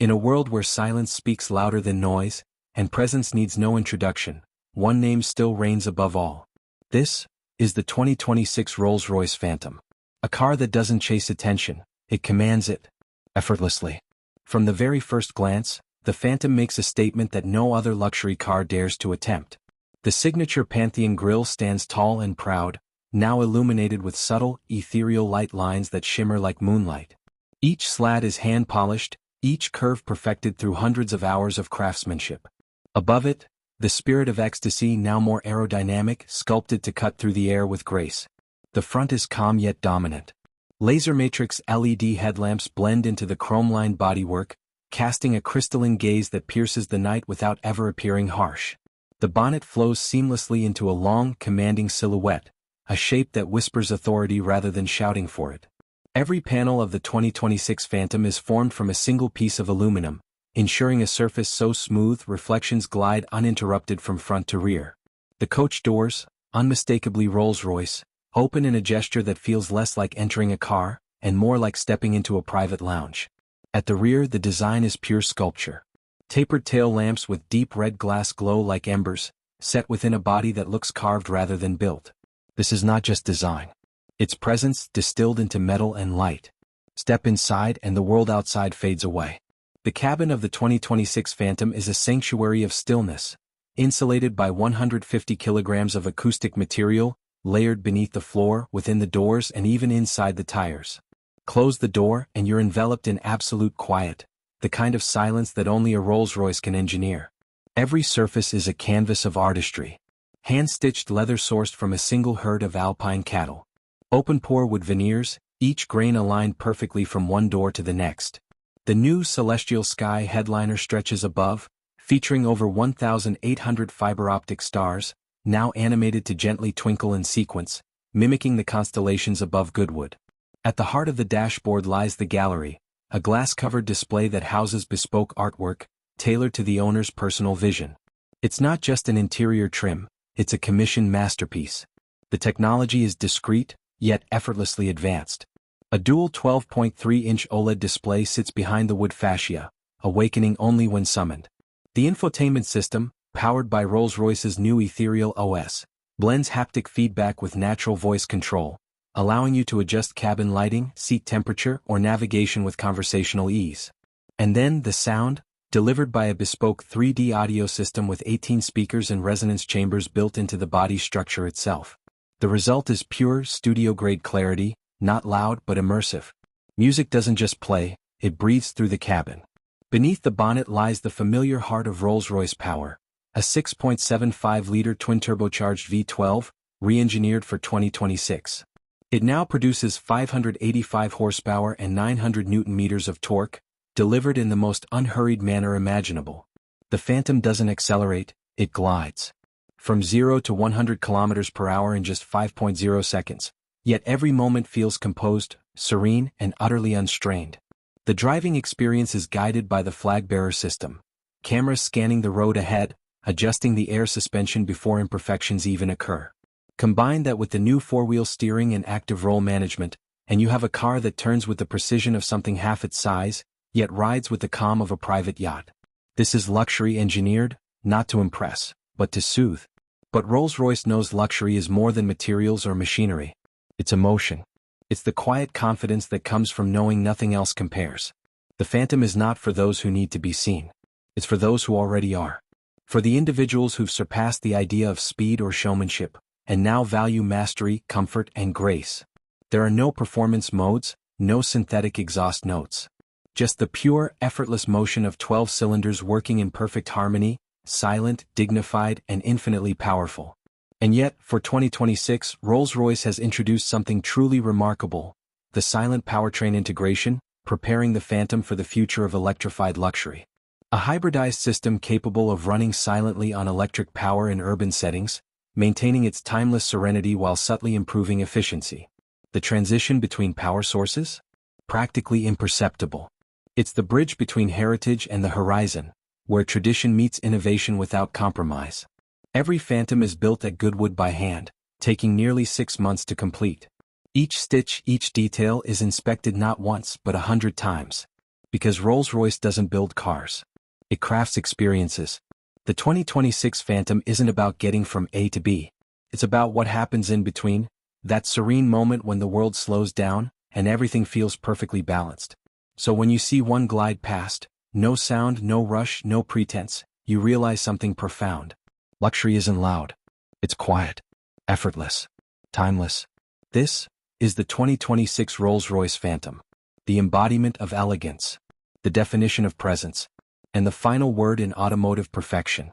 In a world where silence speaks louder than noise, and presence needs no introduction, one name still reigns above all. This is the 2026 Rolls-Royce Phantom. A car that doesn't chase attention, it commands it effortlessly. From the very first glance, the Phantom makes a statement that no other luxury car dares to attempt. The signature Pantheon grille stands tall and proud, now illuminated with subtle, ethereal light lines that shimmer like moonlight. Each slat is hand-polished, each curve perfected through hundreds of hours of craftsmanship. Above it, the spirit of ecstasy, now more aerodynamic, sculpted to cut through the air with grace. The front is calm yet dominant. Laser matrix LED headlamps blend into the chrome-lined bodywork, casting a crystalline gaze that pierces the night without ever appearing harsh. The bonnet flows seamlessly into a long, commanding silhouette, a shape that whispers authority rather than shouting for it. Every panel of the 2026 Phantom is formed from a single piece of aluminum, ensuring a surface so smooth reflections glide uninterrupted from front to rear. The coach doors, unmistakably Rolls-Royce, open in a gesture that feels less like entering a car, and more like stepping into a private lounge. At the rear, the design is pure sculpture. Tapered tail lamps with deep red glass glow like embers, set within a body that looks carved rather than built. This is not just design. It's presence distilled into metal and light. Step inside and the world outside fades away. The cabin of the 2026 Phantom is a sanctuary of stillness, insulated by 150 kilograms of acoustic material, layered beneath the floor, within the doors and even inside the tires. Close the door and you're enveloped in absolute quiet, the kind of silence that only a Rolls-Royce can engineer. Every surface is a canvas of artistry. Hand-stitched leather sourced from a single herd of alpine cattle. Open-pore wood veneers, each grain aligned perfectly from one door to the next. The new Celestial Sky headliner stretches above, featuring over 1,800 fiber-optic stars, now animated to gently twinkle in sequence, mimicking the constellations above Goodwood. At the heart of the dashboard lies the gallery, a glass-covered display that houses bespoke artwork, tailored to the owner's personal vision. It's not just an interior trim, it's a commissioned masterpiece. The technology is discreet, yet effortlessly advanced. A dual 12.3-inch OLED display sits behind the wood fascia, awakening only when summoned. The infotainment system, powered by Rolls-Royce's new Ethereal OS, blends haptic feedback with natural voice control, allowing you to adjust cabin lighting, seat temperature, or navigation with conversational ease. And then the sound, delivered by a bespoke 3D audio system with 18 speakers and resonance chambers built into the body structure itself. The result is pure, studio-grade clarity, not loud but immersive. Music doesn't just play, it breathes through the cabin. Beneath the bonnet lies the familiar heart of Rolls-Royce power, a 6.75-liter twin-turbocharged V12, re-engineered for 2026. It now produces 585 horsepower and 900 Newton-meters of torque, delivered in the most unhurried manner imaginable. The Phantom doesn't accelerate, it glides. From 0 to 100 km per hour in just 5.0 seconds, yet every moment feels composed, serene, and utterly unstrained. The driving experience is guided by the flag-bearer system, cameras scanning the road ahead, adjusting the air suspension before imperfections even occur. Combine that with the new four-wheel steering and active roll management, and you have a car that turns with the precision of something half its size, yet rides with the calm of a private yacht. This is luxury engineered, not to impress, but to soothe. But Rolls-Royce knows luxury is more than materials or machinery. It's emotion. It's the quiet confidence that comes from knowing nothing else compares. The Phantom is not for those who need to be seen. It's for those who already are. For the individuals who've surpassed the idea of speed or showmanship, and now value mastery, comfort, and grace. There are no performance modes, no synthetic exhaust notes. Just the pure, effortless motion of 12 cylinders working in perfect harmony, silent, dignified, and infinitely powerful. And yet, for 2026, Rolls-Royce has introduced something truly remarkable: the silent powertrain integration, preparing the Phantom for the future of electrified luxury. A hybridized system capable of running silently on electric power in urban settings, maintaining its timeless serenity while subtly improving efficiency. The transition between power sources? Practically imperceptible. It's the bridge between heritage and the horizon, where tradition meets innovation without compromise. Every Phantom is built at Goodwood by hand, taking nearly 6 months to complete. Each stitch, each detail is inspected not once but 100 times. Because Rolls-Royce doesn't build cars. It crafts experiences. The 2026 Phantom isn't about getting from A to B. It's about what happens in between, that serene moment when the world slows down and everything feels perfectly balanced. So when you see one glide past, no sound, no rush, no pretense, you realize something profound. Luxury isn't loud. It's quiet, effortless, timeless. This is the 2026 Rolls-Royce Phantom, the embodiment of elegance, the definition of presence, and the final word in automotive perfection.